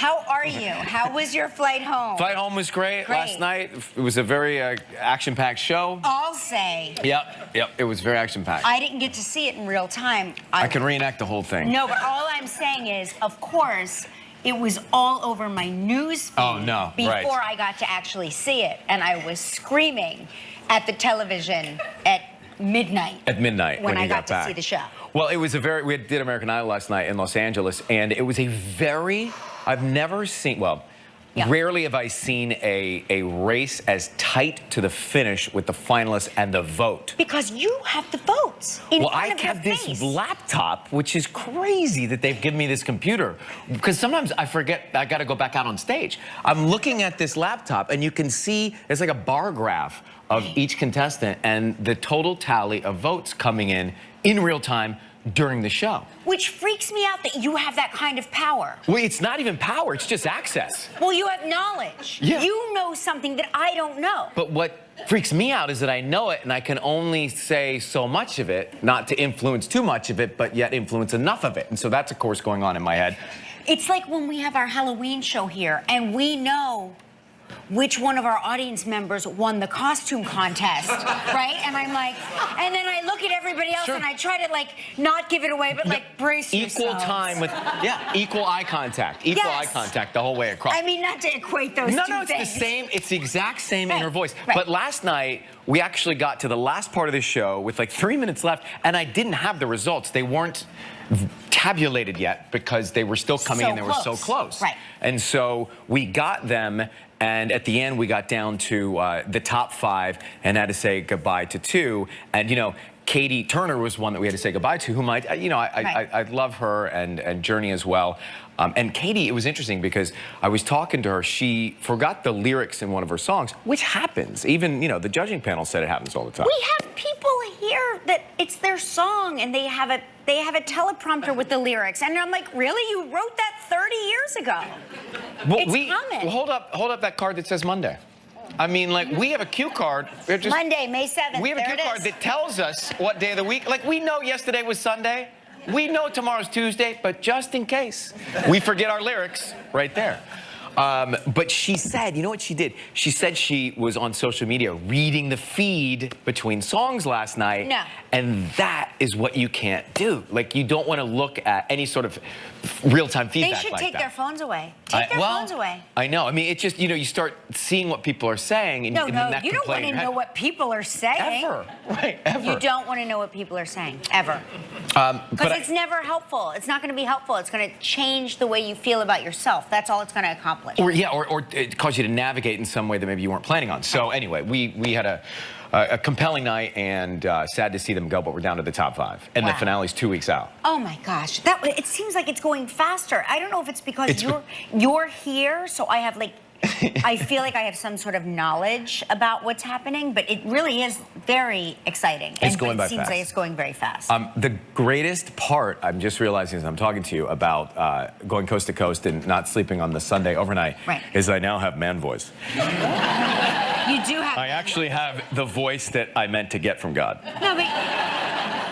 How are you? How was your flight home? Flight home was great last night. It was a very action-packed show. I'll say. Yep. It was very action-packed. I didn't get to see it in real time. I can reenact the whole thing. No, but all I'm saying is, of course, it was all over my news feed before I got to actually see it. And I was screaming at the television at midnight. At midnight when I got back. to see the show. Well, it was we did American Idol last night in Los Angeles, and it was I've never seen, rarely have I seen a race as tight to the finish with the finalists and the vote. Because you have the votes in front of your face. I have this laptop, which is crazy that they've given me this computer. Because sometimes I forget I got to go back out on stage. I'm looking at this laptop, and you can see it's like a bar graph of each contestant and the total tally of votes coming in real time during the show. Which freaks me out that you have that kind of power. Well, it's not even power, it's just access. Well, you have knowledge. Yeah. You know something that I don't know. But what freaks me out is that I know it and I can only say so much of it, not to influence too much of it, but yet influence enough of it. And so that's, of course, going on in my head. It's like when we have our Halloween show here and we know which one of our audience members won the costume contest, right? And I'm like, and then I look at everybody else and I try to, like, not give it away, but, like, brace yourselves. Equal time with, equal eye contact. Equal eye contact the whole way across. I mean, not to equate those two things. No, it's the same, it's the exact same inner voice. Right. But last night, we actually got to the last part of the show with, like, 3 minutes left, and I didn't have the results. They weren't tabulated yet because they were still coming in. They were so close. Right. And so we got them, and at the end we got down to the top 5 and had to say goodbye to 2. And you know, Katie Turner was one that we had to say goodbye to, whom I love her and Journey as well. And Katie, it was interesting because I was talking to her. She forgot the lyrics in one of her songs, which happens. Even, you know, the judging panel said it happens all the time. We have people here that it's their song and they have a teleprompter with the lyrics. And I'm like, really? You wrote that 30 years ago. Well, it's common. Hold up that card that says Monday. I mean, like, we have a cue card. Monday, May 7th. We have a cue card that tells us what day of the week. Like, we know yesterday was Sunday. We know tomorrow's Tuesday, but just in case, we forget our lyrics right there. But she said, you know what she did? She said she was on social media reading the feed between songs last night. No. And that is what you can't do. Like, you don't want to look at any sort of real-time feedback like that. They should take their phones away. Take their phones away. I know. I mean, it's just, you know, you start seeing what people are saying. And, and then that you don't want to know what people are saying. Ever. Right, ever. You don't want to know what people are saying, ever. Because it's never helpful. It's not going to be helpful. It's going to change the way you feel about yourself. That's all it's going to accomplish. Or it cause you to navigate in some way that maybe you weren't planning on. So anyway, we had a compelling night, and sad to see them go, but we're down to the top 5. And the finale's 2 weeks out. Oh my gosh, it seems like it's going faster. I don't know if it's because you're here, so I have like, I feel like I have some sort of knowledge about what's happening, but it really is very exciting. It's going by fast. It seems like it's going very fast. The greatest part, I'm just realizing as I'm talking to you about going coast to coast and not sleeping on the Sunday overnight, is I now have man voice. You do have. I actually have the voice that I meant to get from God. No, but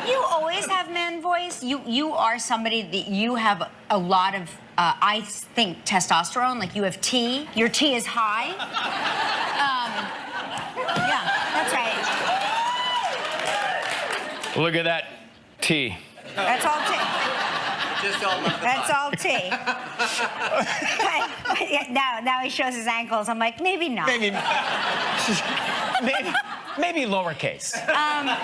you always have man voice. You are somebody that you have a lot of, I think, testosterone. Like you have T. Your T is high. Yeah, that's right. Look at that T. That's all T. That's all T. Now he shows his ankles. I'm like, maybe not. Maybe lowercase. But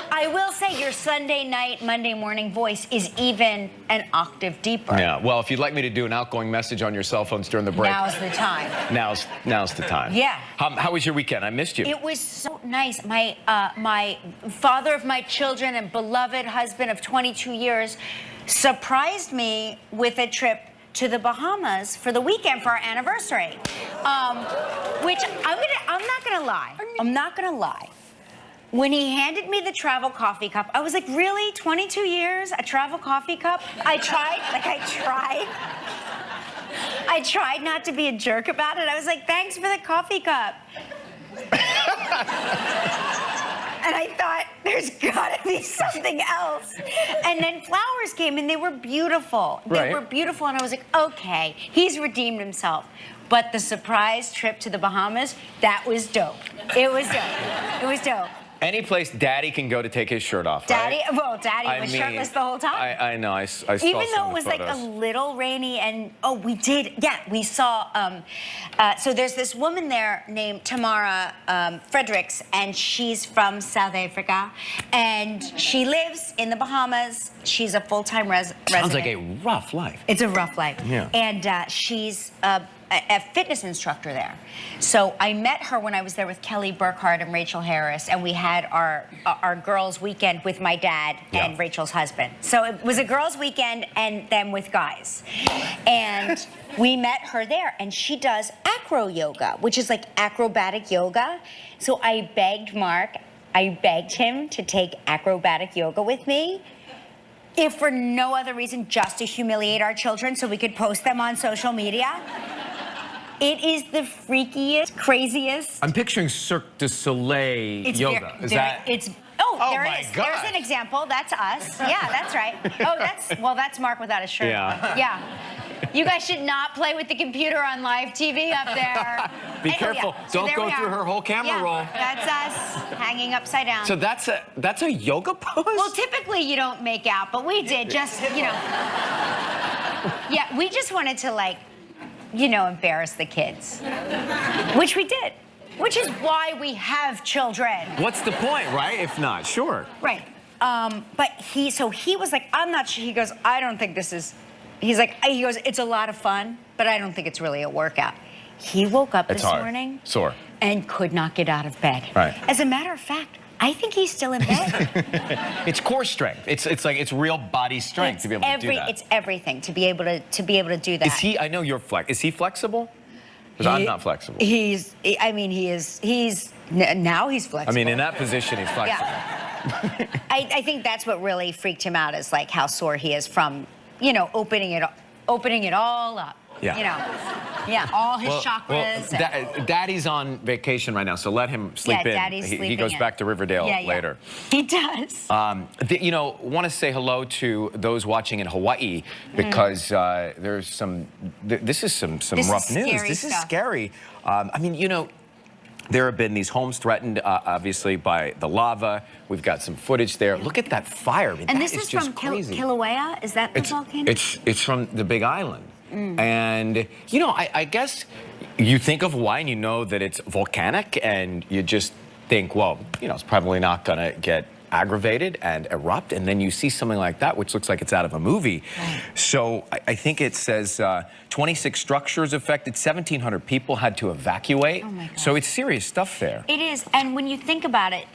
I will say your Sunday night, Monday morning voice is even an octave deeper. Yeah, well, if you'd like me to do an outgoing message on your cell phones during the break. Now's the time. Now's the time. Yeah. How was your weekend? I missed you. It was so nice. My father of my children and beloved husband of 22 years surprised me with a trip to the Bahamas for the weekend for our anniversary. Which I'm not gonna lie. When he handed me the travel coffee cup, I was like, really? 22 years, a travel coffee cup? I tried not to be a jerk about it. I was like, thanks for the coffee cup. And I thought, there's gotta be something else. And then flowers came and they were beautiful. They were beautiful, and I was like, okay, he's redeemed himself. But the surprise trip to the Bahamas, that was dope. It was dope. It was dope. Any place Daddy can go to take his shirt off, Daddy, right? well, Daddy was shirtless the whole time. I know. I saw Even some though of it was the like a photos. little rainy, and we did, we saw. So there's this woman there named Tamara Fredericks, and she's from South Africa, and she lives in the Bahamas. She's a full-time resident. Sounds like a rough life. It's a rough life. Yeah. And she's a fitness instructor there. So I met her when I was there with Kelly Burkhardt and Rachel Harris, and we had our girls' weekend with my dad and Rachel's husband. So it was a girls' weekend and then with guys. And we met her there, and she does acro yoga, which is like acrobatic yoga. So I begged him to take acrobatic yoga with me, if for no other reason, just to humiliate our children so we could post them on social media. It is the freakiest, craziest. I'm picturing Cirque du Soleil yoga. Is that? It's. Oh There my is. God. There's an example. That's us. Yeah, that's right. That's Mark without a shirt. Yeah. Yeah. You guys should not play with the computer on live TV up there. Be careful. So Don't there go we through are. her whole camera roll. That's us hanging upside down. So that's a yoga pose? Well, typically you don't make out, but we did just, Yeah, we just wanted to embarrass the kids, which we did, which is why we have children. What's the point, right? If not, sure. Right. But he was like, I'm not sure. He goes, I don't think this is, he goes, it's a lot of fun, but I don't think it's really a workout. He woke up this morning Sore. and could not get out of bed. Right. As a matter of fact, I think he's still in bed. It's core strength. It's real body strength to be able to do that. It's everything to be able to do that. Is he? I know you're Is he flexible? Because I'm not flexible. Now he's flexible. I mean, in that position, he's flexible. Yeah. I think that's what really freaked him out, is like how sore he is from, opening it all up. Yeah. All his chakras. Daddy's on vacation right now, so let him sleep in. Daddy's He sleeping goes in. back to Riverdale later. He does. Want to say hello to those watching in Hawaii, because there's this is some rough news. This is scary. There have been these homes threatened, obviously, by the lava. We've got some footage there. Look at that fire. I mean, And that this is just from crazy. Kilauea? Is that the volcano? It's from the Big Island. And, I guess you think of Hawaii and you know that it's volcanic, and you just think, well, it's probably not going to get aggravated and erupt. And then you see something like that, which looks like it's out of a movie. Right. So I think it says 26 structures affected, 1,700 people had to evacuate. Oh my God. So it's serious stuff there. It is. And when you think about it,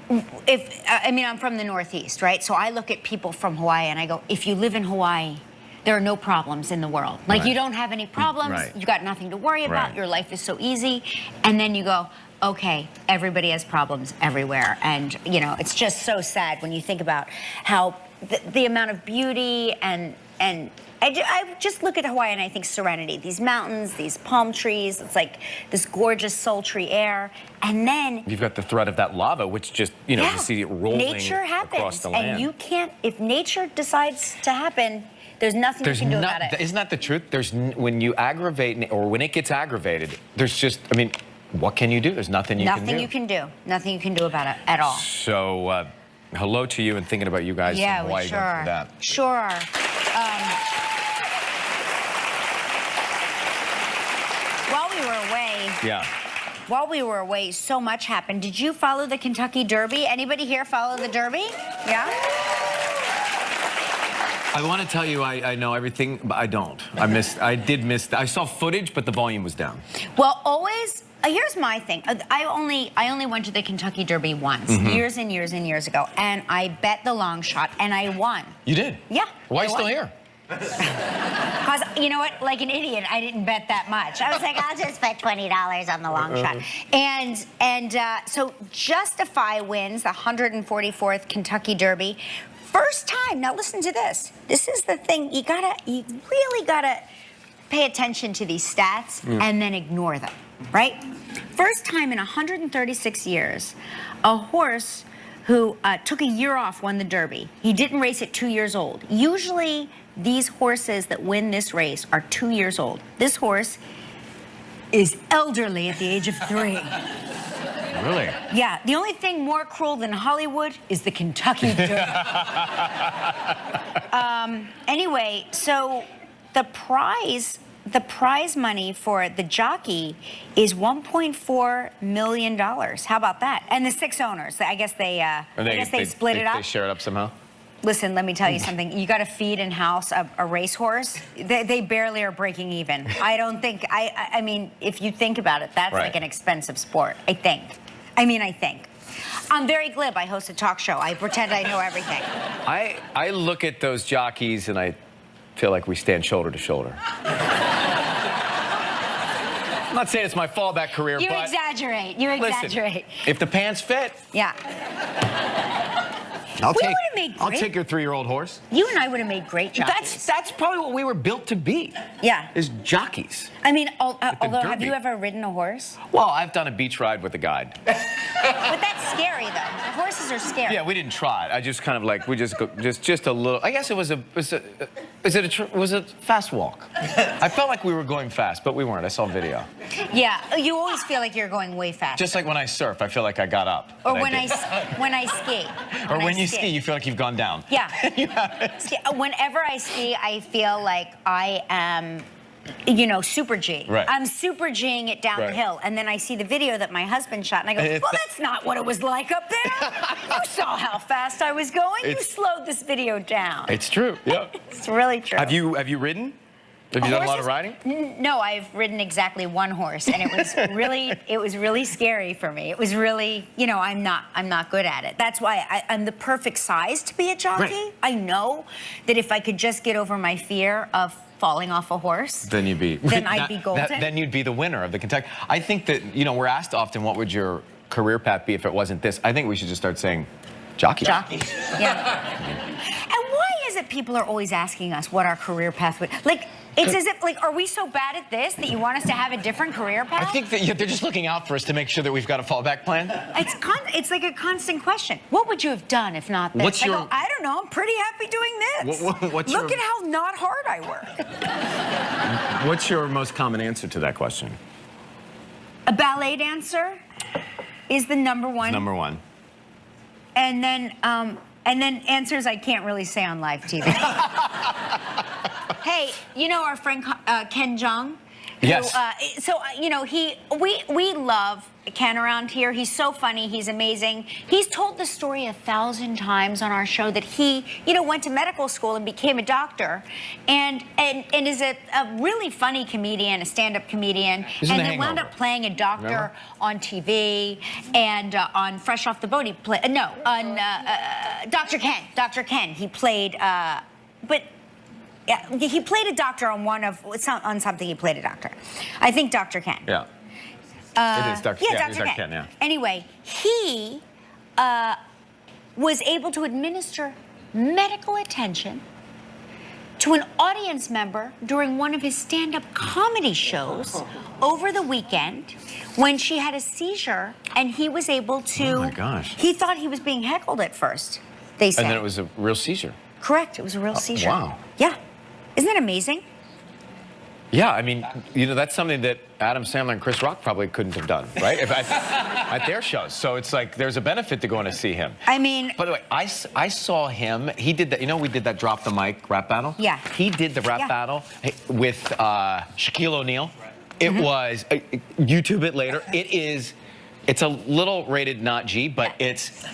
I'm from the Northeast, right? So I look at people from Hawaii and I go, if you live in Hawaii, there are no problems in the world. Like, you don't have any problems. Right. You got nothing to worry about. Right. Your life is so easy. And then you go, okay, everybody has problems everywhere. And, it's just so sad when you think about how the amount of beauty and I just look at Hawaii and I think serenity. These mountains, these palm trees, it's like this gorgeous sultry air. And then you've got the threat of that lava, which just, you see it rolling nature happens, across the land. and you can't, if nature decides to happen, there's nothing you can do about it. Isn't that the truth? When you aggravate, or when it gets aggravated, there's just, what can you do? There's nothing you can do. Nothing you can do. Nothing you can do about it at all. So, hello to you, and thinking about you guys in Hawaii we sure going are. through that. Sure are. While we were away, so much happened. Did you follow the Kentucky Derby? Anybody here follow the Derby? Yeah? I want to tell you I know everything, but I don't. I saw footage, but the volume was down. Well, always, here's my thing. I only went to the Kentucky Derby once, years and years and years ago, and I bet the long shot, and I won. You did? Yeah. Why are you still here? Because, you know what, like an idiot, I didn't bet that much. I was like, I'll just bet $20 on the long shot. And so Justify wins the 144th Kentucky Derby. First time, now listen to this. This is the thing, you really gotta pay attention to these stats and then ignore them. right? First time in 136 years, a horse who took a year off won the Derby. He didn't race at 2 years old. Usually, these horses that win this race are 2 years old. This horse is elderly at the age of 3. Really? Yeah, the only thing more cruel than Hollywood is the Kentucky Derby. Anyway, so the prize money for the jockey is $1.4 million. How about that? And the 6 owners, I guess they split it up. They share it up somehow? Listen, let me tell you something. You got to feed and house a racehorse. They barely are breaking even. I don't think, I mean, if you think about it, that's like an expensive sport, I think. I think. I'm very glib. I host a talk show. I pretend I know everything. I look at those jockeys and I feel like we stand shoulder to shoulder. I'm not saying it's my fallback career, You but... exaggerate. You exaggerate. Listen, if the pants fit... Yeah. I'll take your 3-year-old horse. You and I would have made great jockeys. That's probably what we were built to be. Yeah. Is jockeys. I mean, although, have Derby. you ever ridden a horse? Well, I've done a beach ride with a guide. But that's scary, though. The horses are scary. Yeah, we didn't try it. I just kind of like, we just a little, I guess it was a fast walk. I felt like we were going fast, but we weren't. I saw video. Yeah, you always feel like you're going way fast. Just like when I surf, I feel like I got up. Or when I ski. Or when you ski, you feel like you've gone down. Yeah. Whenever I ski, I feel like I am, super G. Right. I'm super G'ing it down the hill. And then I see the video that my husband shot, and I go, well, that's not what it was like up there. You saw how fast I was going. You slowed this video down. It's true, yeah. It's really true. Have you ridden? Have you done a lot of riding? No, I've ridden exactly one horse, and it was really scary for me. It was really, I'm not good at it. That's why I'm the perfect size to be a jockey. Right. I know that if I could just get over my fear of falling off a horse, then you'd be I'd be golden. Then you'd be the winner of the Kentucky. I think that we're asked often, what would your career path be if it wasn't this? I think we should just start saying jockey. Jockey. Yeah. And why is it people are always asking us what our career path would like? It's as if, are we so bad at this that you want us to have a different career path? I think that they're just looking out for us to make sure that we've got a fallback plan. It's like a constant question. What would you have done if not this? I don't know. I'm pretty happy doing this. Look at how not hard I work. What's your most common answer to that question? A ballet dancer is the number one. Number one. And then answers I can't really say on live TV. Hey, our friend Ken Jeong? Yes. We love Ken around here. He's so funny. He's amazing. He's told the story 1,000 times on our show that he, went to medical school and became a doctor, and is a really funny comedian, a stand-up comedian, and then wound up playing a doctor on TV and on Fresh Off the Boat. He played on Dr. Ken. Dr. Ken. He played, Yeah, he played a doctor on on something. He played a doctor. I think Dr. Ken. Yeah. It is Dr. Yeah, Dr. Ken. Yeah. Anyway, he was able to administer medical attention to an audience member during one of his stand-up comedy shows over the weekend when she had a seizure, and he was able to... Oh, my gosh. He thought he was being heckled at first, they said. And then it was a real seizure. Correct. It was a real seizure. Wow. Yeah. Isn't that amazing? Yeah, I mean, that's something that Adam Sandler and Chris Rock probably couldn't have done, right? At their shows. So it's like there's a benefit to going to see him. I mean... By the way, I saw him. He did that. We did that drop the mic rap battle? Yeah. He did the rap battle with Shaquille O'Neal. It was... YouTube it later. It's a little rated not G, but it's...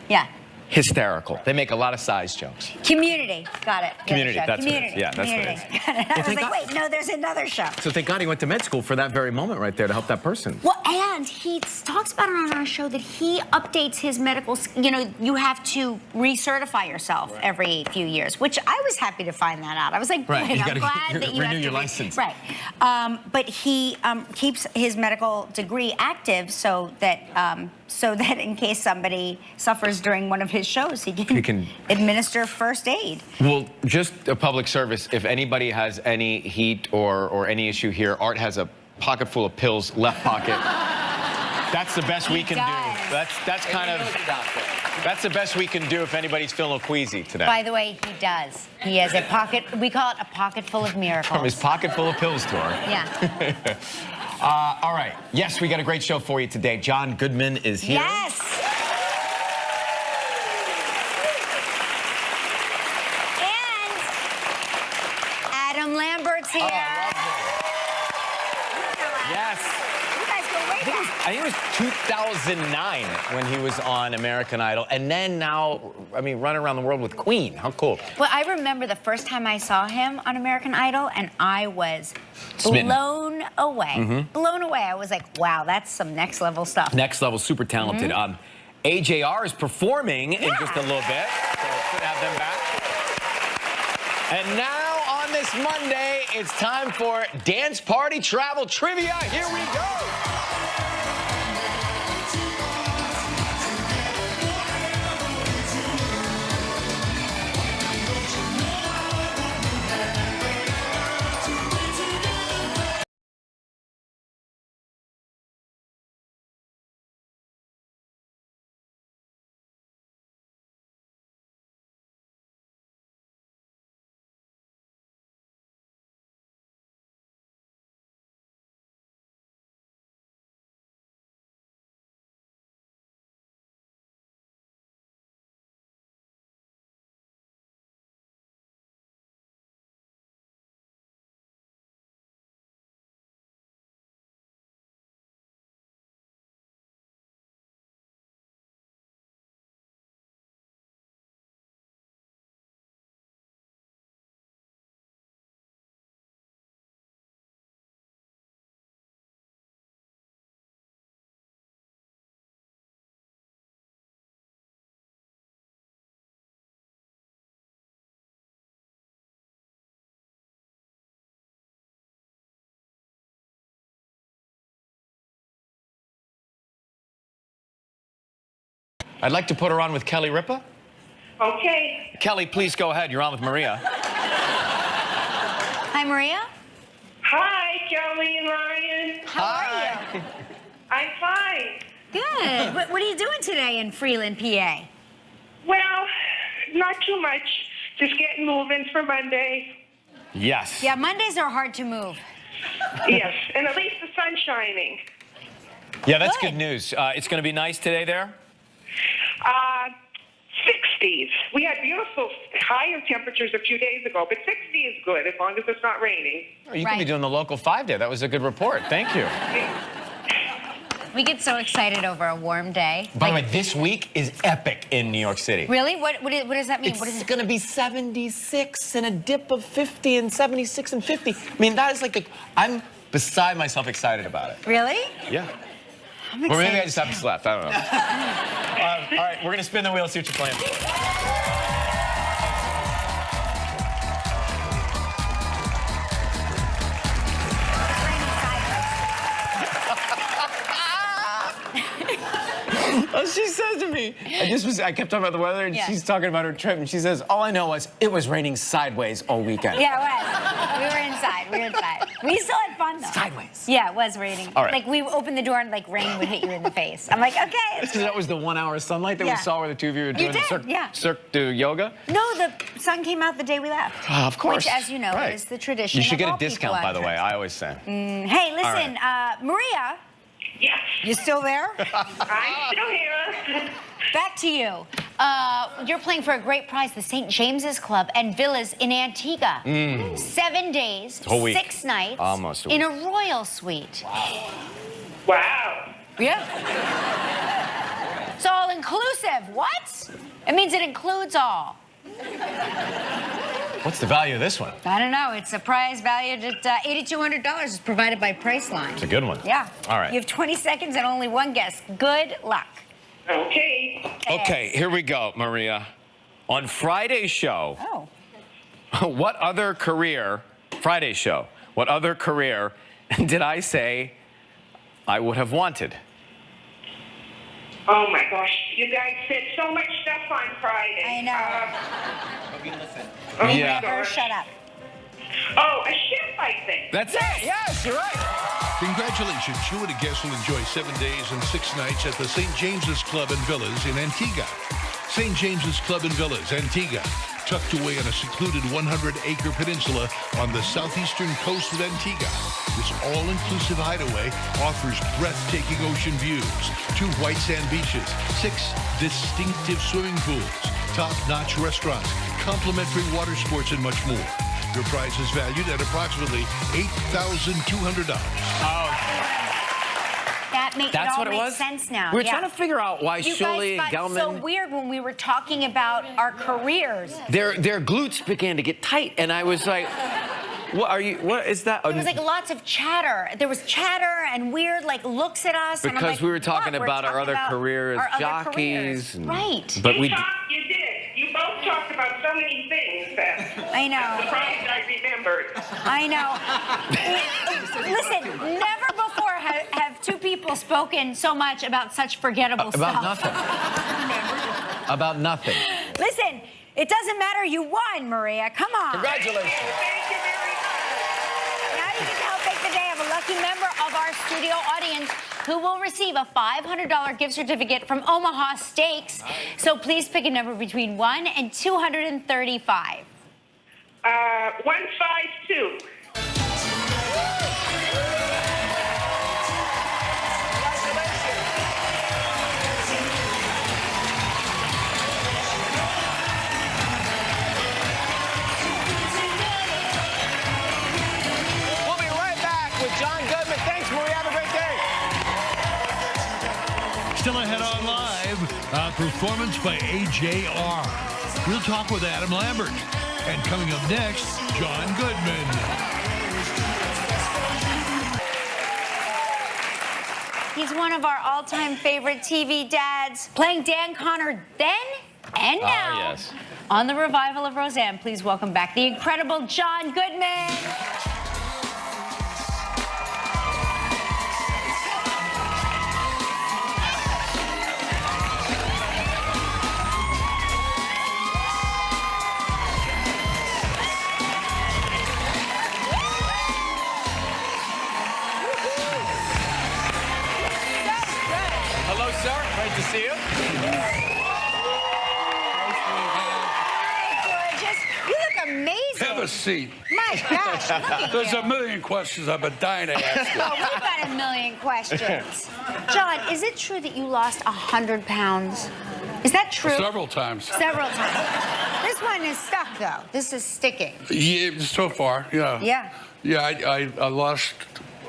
Yeah. Hysterical. They make a lot of size jokes. Community. Got it. Community. That's Community. what it is. Yeah, that's what it is. I was like, wait, no, there's another show. So thank God he went to med school for that very moment right there to help that person. Well, and he talks about it on our show that he updates his medical, you have to recertify yourself every few years, which I was happy to find that out. I was like, good, I'm glad that you have to renew your license. Right. But he keeps his medical degree active so that in case somebody suffers during one of his shows, he can administer first aid. Well, just a public service. If anybody has any heat or any issue here, Art has a pocket full of pills, left pocket. That's the best we can do. That's kind of, that's the best we can do if anybody's feeling queasy today. By the way, he does. He has a pocket, we call it a pocket full of miracles. From his pocket full of pills tour. Yeah. All right. Yes, we got a great show for you today. John Goodman is here. Yes. And Lambert's here. Yes. You guys go way back. I think it was 2009 when he was on American Idol. And then now, I mean, running around the world with Queen. How cool. Well, I remember the first time I saw him on American Idol, and I was Smitten. blown away. Blown away. I was like, wow, that's some next level stuff. Next level, super talented. AJR is performing in just a little bit. So it's good to have them back. And now on this Monday, it's time for Dance Party Travel Trivia. Here we go. I'd like to put her on with Kelly Ripa. Okay. Kelly, please go ahead. You're on with Maria. Hi, Maria. Hi, Kelly and Ryan. How are you? I'm fine. Good. What are you doing today in Freeland, PA? Well, not too much. Just getting moving for Monday. Yes. Yeah, Mondays are hard to move. Yes, and at least the sun's shining. Yeah, that's Good. good news. It's going to be nice today there? 60s. We had beautiful higher temperatures a few days ago, but 60 is good as long as it's not raining. Oh, you could be doing the local 5-day. That was a good report. Thank you. We get so excited over a warm day. By the way, this week is epic in New York City. Really? What does that mean? What is It's it? going to be 76 and a dip of 50 and 76 and 50. I mean, that is like the... I'm beside myself excited about it. Really? Yeah. I'm Or maybe I excited. just haven't slept. I don't know. All right, we're going to spin the wheel and see what you're playing for. Oh, she says to me, I kept talking about the weather, and she's talking about her trip, and she says, all I know was it was raining sideways all weekend. Yeah, it was. We were inside. We still had fun, though. Sideways. Yeah, it was raining. All right. Like, we opened the door and, like, rain would hit you in the face. I'm like, okay. It's So that was the 1 hour of sunlight that we saw where the two of you were doing the Cirque du Yoga? No, the sun came out the day we left. Of course. Which, as you know, Right. is the tradition. You should of get all a discount, people by the way, actors. I always say. Hey, listen, Maria, Yes, you still there? I'm still here. Back to you. You're playing for a great prize, the St. James's Club and Villas in Antigua. 7 days, Whole week. 6 nights, Almost a in week. a royal suite. Wow. Yeah. It's all inclusive. What? It means it includes all. What's the value of this one? I don't know. It's a prize valued at $8,200. It's provided by Priceline. It's a good one. Yeah. All right. You have 20 seconds and only one guess. Good luck. Okay. Okay, here we go, Maria. On Friday's show, Oh. what other career did I say I would have wanted? Oh, my gosh. You guys said so much stuff on Friday. I know. Oh, Yeah. my Never gosh. shut up. Oh, a ship, I think. That's it. Yes, you're right. Congratulations, you and a guest will enjoy 7 days and 6 nights at the St. James's Club and Villas in Antigua. St. James's Club and Villas, Antigua, tucked away on a secluded 100-acre peninsula on the southeastern coast of Antigua. This all-inclusive hideaway offers breathtaking ocean views, 2 white sand beaches, 6 distinctive swimming pools, top-notch restaurants, complimentary water sports, and much more. Your prize is valued at approximately $8,200. That's what it makes was? sense now. We were yeah. trying to figure out why You Shirley guys got so Gelman. weird when we were talking about our careers. Their glutes began to get tight, and I was like, "What is that?" There was like lots of chatter. There was chatter and weird like looks at us. And I'm Because like, we were talking what? We're about our other about careers, our other jockeys, careers. and- Right. But we. You did. You both talked about so many things that I know. I'm surprised I remembered. I know. Listen, never before have 2 people spoken so much about such forgettable stuff. About nothing. About nothing. Listen, it doesn't matter. You won, Maria. Come on. Congratulations. Thank you very much. Now you can help make the day of a lucky member of our studio audience who will receive a $500 gift certificate from Omaha Steaks. So please pick a number between 1 and 235. 152. We'll be right back with John Goodman. Thanks, Maria. Have a great day. Still ahead on Live, a performance by AJR. We'll talk with Adam Lambert. And coming up next, John Goodman. He's one of our all-time favorite TV dads, playing Dan Connor then and now. Yes. On the revival of Roseanne, please welcome back the incredible John Goodman. Hello, sir. Great to see you. Gorgeous. You look amazing. Have a seat. My gosh, look at There's you. a million questions I've been dying to ask you. Oh, we've got a million questions. John, is it true that you lost 100 pounds? Is that true? Several times. Several times. This one is stuck, though. This is sticking. Yeah, so far, yeah. Yeah. Yeah, I lost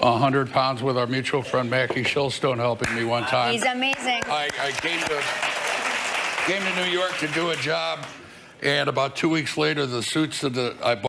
100 pounds with our mutual friend Mackie Shillstone helping me one time. He's amazing. I came to New York to do a job, and about 2 weeks later, the suits that I bought.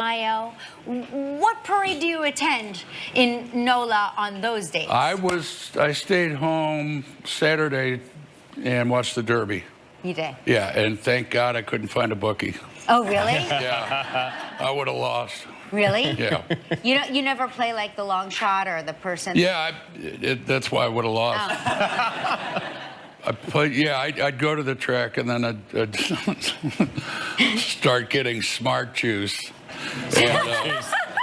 Mayo. What parade do you attend in NOLA on those days? I stayed home Saturday and watched the Derby. You did. Yeah, and thank God I couldn't find a bookie. Oh, really? Yeah, I would have lost. Really? Yeah. You never play like the long shot or the person? Yeah, that's why I would have lost. I'd go to the track and then I'd start getting smart juice. And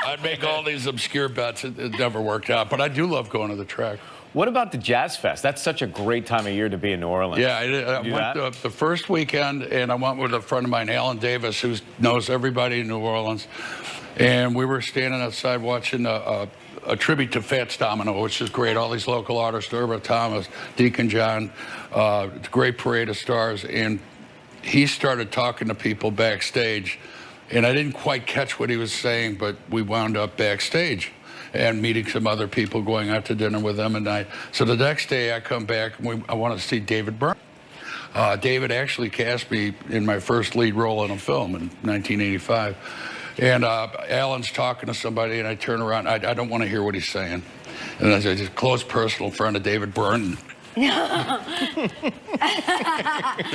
I'd make all these obscure bets. It never worked out. But I do love going to the track. What about the Jazz Fest? That's such a great time of year to be in New Orleans. Yeah, I went the first weekend, and I went with a friend of mine, Alan Davis, who knows everybody in New Orleans. And we were standing outside watching a tribute to Fats Domino, which is great. All these local artists, Irva Thomas, Deacon John, great parade of stars. And he started talking to people backstage. And I didn't quite catch what he was saying, but we wound up backstage and meeting some other people, going out to dinner with them. And so the next day I come back, and I want to see David Byrne. David actually cast me in my first lead role in a film in 1985. And Alan's talking to somebody, and I turn around. I don't want to hear what he's saying. And I say, just close personal friend of David Byrne. They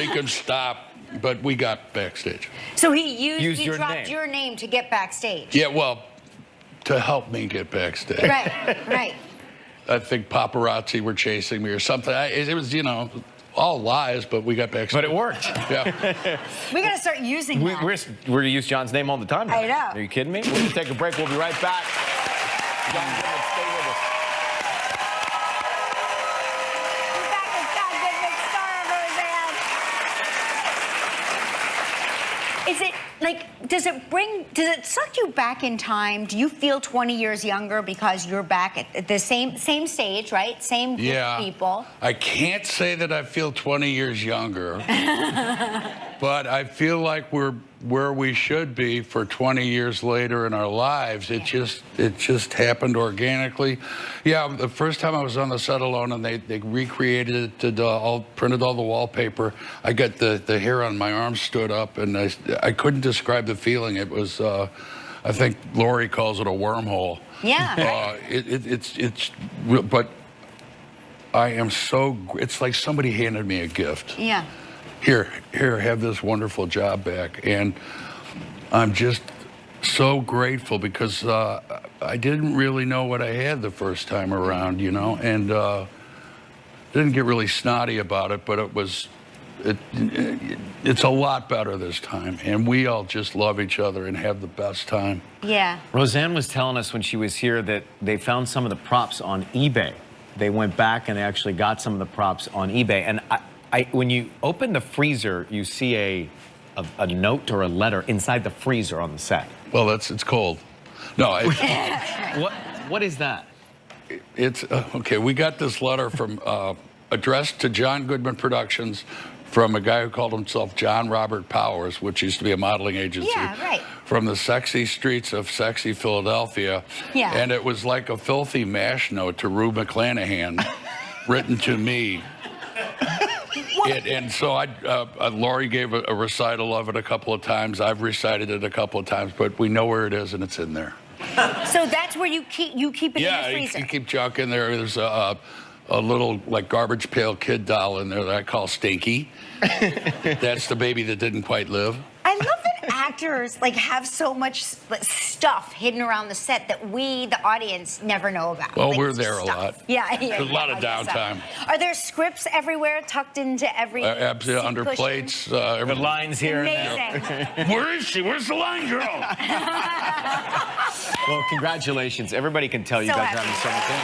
can stop. But we got backstage. So he dropped name. your name to get backstage. Yeah, well, to help me get backstage. Right, right. I think paparazzi were chasing me or something. It was, you know, all lies, but we got backstage. But it worked. Yeah. We got to start using that. We're going to use John's name all the time now. I know. Are you kidding me? We're going to take a break. We'll be right back. John Goodman, stay with us. We're back with John Goodman, star of Roseanne. Is it like, does it suck you back in time? Do you feel 20 years younger because you're back at the same stage, right? Same group of people. I can't say that I feel 20 years younger, but I feel like we're where we should be for 20 years later in our lives. It just happened organically. Yeah, the first time I was on the set alone and they recreated it, printed all the wallpaper, I got the hair on my arms stood up, and I couldn't describe the feeling. It was, I think Lori calls it a wormhole. Yeah. But I am so, it's like somebody handed me a gift. Yeah. Here, have this wonderful job back. And I'm just so grateful because I didn't really know what I had the first time around, you know, and didn't get really snotty about it, but it's a lot better this time. And we all just love each other and have the best time. Yeah. Roseanne was telling us when she was here that they found some of the props on eBay. They went back and they actually got some of the props on eBay. And when you open the freezer, you see a note or a letter inside the freezer on the set. Well, it's cold. No, what is that? It's okay. We got this letter from addressed to John Goodman Productions from a guy who called himself John Robert Powers, which used to be a modeling agency. Yeah, right. From the sexy streets of sexy Philadelphia. Yeah. And it was like a filthy mash note to Rue McClanahan, written to me. And so Laurie gave a recital of it a couple of times. I've recited it a couple of times, but we know where it is, and it's in there. So that's where you keep it in the freezer? Yeah, you keep junk in there. There's a little, like, garbage pail kid doll in there that I call Stinky. That's the baby that didn't quite live. I love that actors, like, have so much stuff hidden around the set that we, the audience, never know about. Well, like, we're there stuff. a lot. Yeah. There's a lot of downtime. Are there scripts everywhere tucked into every Absolutely, under cushion? plates. The lines here Amazing. and there. Where is she? Where's the line girl? Well, congratulations. Everybody can tell you So guys are happy. having so much fun.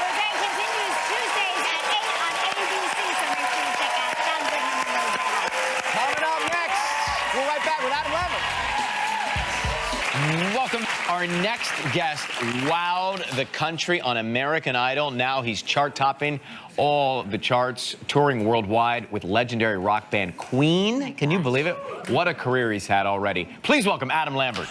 Roseanne continues Tuesdays at 8 on ABC, so make sure you check out John Goodman and Roseanne. Coming up next, we're right back with Adam Lambert. Welcome. Our next guest wowed the country on American Idol. Now he's chart-topping all the charts, touring worldwide with legendary rock band Queen. Can you believe it? What a career he's had already. Please welcome Adam Lambert.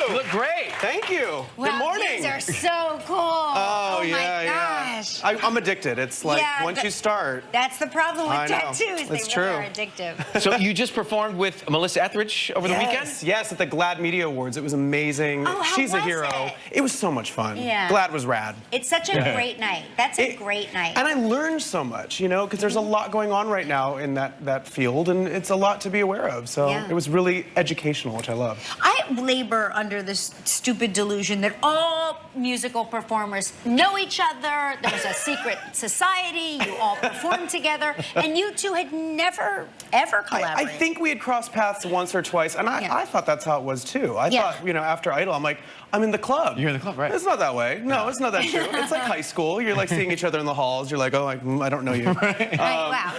You look great. Thank you. Good Wow, morning. these are so cool. Oh, my yeah, gosh. yeah. I'm addicted. It's like once you start. That's the problem with I know. tattoos. It's They true. really are addictive. So you just performed with Melissa Etheridge over the weekend? Yes, at the GLAAD Media Awards. It was amazing. Oh, how She's a was hero. it? was so much fun. Yeah. GLAAD was rad. It's such a great night. That's a great night. And I learned so much, you know, because there's a lot going on right now in that field, and it's a lot to be aware of. So Yeah. it was really educational, which I love. I labor under this stupid delusion that all all musical performers know each other. There was a secret society. You all performed together. And you two had never, ever collaborated. I think we had crossed paths once or twice, and I thought that's how it was too. I thought, you know, after Idol, I'm like, I'm in the club. You're in the club, right? It's not that way. No, it's not that true. It's like high school. You're like seeing each other in the halls. You're like, oh, I don't know you. Wow.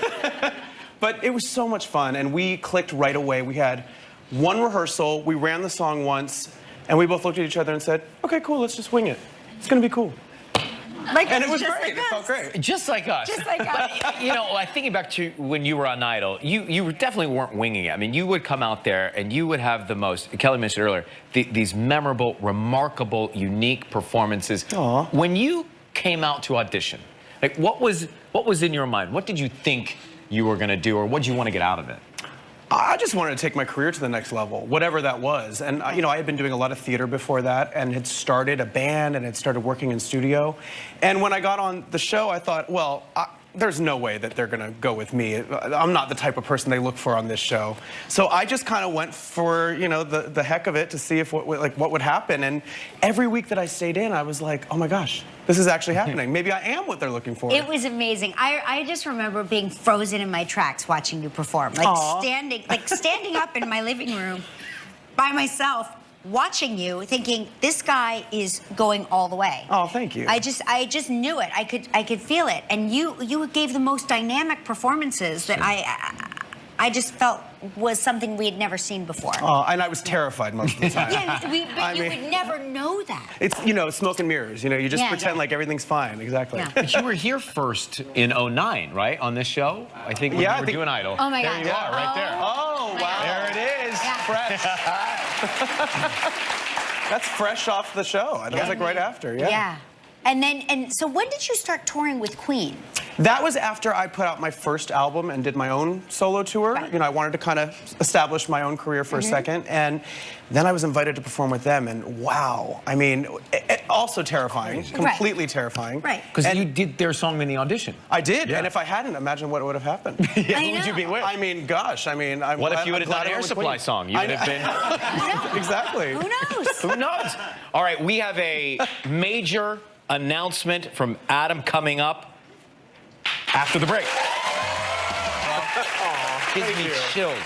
But it was so much fun, and we clicked right away. We had one rehearsal, we ran the song once, and we both looked at each other and said, okay, cool, let's just wing it. It's gonna be cool. And it was great. It felt great. Just like us. Just like us. You know, thinking back to when you were on Idol, you definitely weren't winging it. I mean, you would come out there and you would have the most, Kelly mentioned earlier, these memorable, remarkable, unique performances. Aww. When you came out to audition, like what was in your mind? What did you think you were gonna do, or what did you want to get out of it? I just wanted to take my career to the next level, whatever that was. And, you know, I had been doing a lot of theater before that and had started a band and had started working in studio. And when I got on the show, I thought, well, there's no way that they're going to go with me. I'm not the type of person they look for on this show. So I just kind of went for, you know, the heck of it to see if what would happen. And every week that I stayed in, I was like, oh my gosh, this is actually happening. Maybe I am what they're looking for. It was amazing. I just remember being frozen in my tracks watching you perform. Like standing up in my living room by myself, watching you, thinking this guy is going all the way. Oh, thank you. I just knew it. I could feel it. And you gave the most dynamic performances that I just felt was something we had never seen before. Oh, and I was terrified most of the time. Yeah, you would never know that. It's, you know, smoke and mirrors. You know, you just pretend like everything's fine. Exactly. Yeah. But you were here first in '09, right, on this show? I think when you were doing Idol. Oh my there God. you are, right there. Oh, wow. There it is. Yeah. That's fresh off the show. That was like right after, Yeah. And so when did you start touring with Queen? That was after I put out my first album and did my own solo tour. Right. You know, I wanted to kind of establish my own career for a second, and then I was invited to perform with them, and wow, I mean, also terrifying, completely terrifying. Right. Because you did their song in the audition. I did, Yeah. and if I hadn't, imagine what would have happened. Who would you be with? I mean, gosh, I mean, What if you would have done an Air Supply song? You would have been... Exactly. Who knows? Who knows? All right, we have a major announcement from Adam coming up after the break. Gives me chills.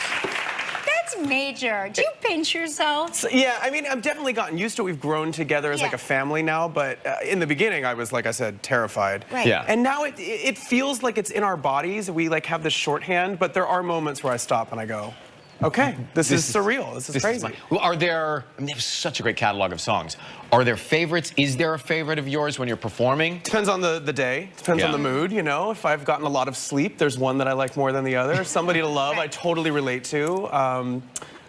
That's major. Do you pinch yourself? So, yeah, I mean, I've definitely gotten used to it. We've grown together as like a family now, but in the beginning, I was, like I said, terrified. Right. Yeah. And now it feels like it's in our bodies. We like have this shorthand, but there are moments where I stop and I go, okay, this is surreal. This is crazy. Well, are there, I mean, they have such a great catalog of songs. Are there favorites? Is there a favorite of yours when you're performing? Depends on the day. Depends on the mood, you know. If I've gotten a lot of sleep, there's one that I like more than the other. Somebody to Love, I totally relate to.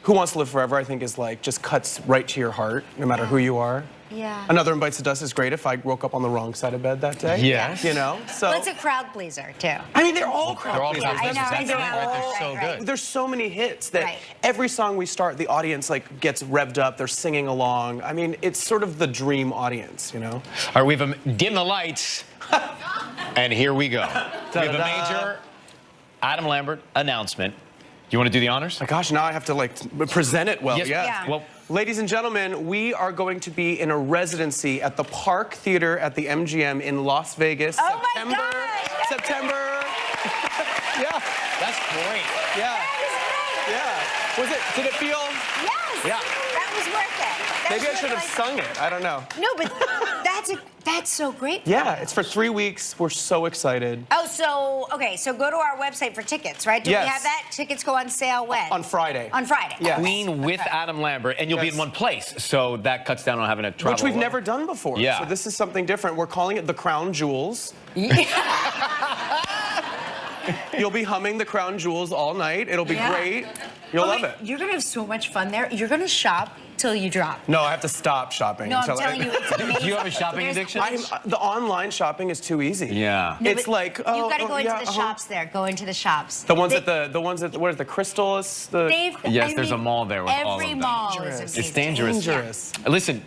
Who Wants to Live Forever, I think, is like, just cuts right to your heart, no matter who you are. Yeah. Another One Bites the Dust is great if I woke up on the wrong side of bed that day. Yes. You know, so. Well, it's a crowd pleaser, too. I mean, they're all crowd pleasers. I know, That's right. They're so good. There's so many hits that every song we start, the audience like gets revved up. They're singing along. I mean, it's sort of the dream audience, you know. All right, we have a dim the lights, and here we go. We have a major Adam Lambert announcement. You want to do the honors? My gosh, now I have to like present it well. Yes. Yeah. Well, ladies and gentlemen, we are going to be in a residency at the Park Theater at the MGM in Las Vegas. Oh my gosh! September. Yeah. that's great. Yeah. Yeah. Did it feel? Yes. Yeah. That was worth it. Maybe I should have sung it. I don't know. No, but that's so great. Yeah, it's for 3 weeks. We're so excited. Oh, so, okay, so go to our website for tickets, right? Do we have that? Tickets go on sale when? On Friday. On Friday. Yeah. Queen with Adam Lambert, and you'll be in one place, so that cuts down on having to travel. Which we've never done before. Yeah. So this is something different. We're calling it the Crown Jewels. You'll be humming the Crown Jewels all night. It'll be great. You'll love it. You're going to have so much fun there. You're going to shop till you drop. No, I have to stop shopping. No, I'm telling you, it's amazing. Do you have a shopping addiction? The online shopping is too easy. Yeah. No, It's but like, you got to go into the shops there. Go into the shops. The ones at what is the Crystal? Yes, there's a mall there with all of them. Every mall is amazing. It's dangerous. Listen,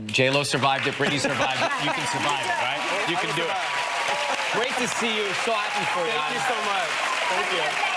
J-Lo survived it. Britney survived it. You can survive it, right? You can do it. Great to see you. So happy for you. Thank you so much. Thank you.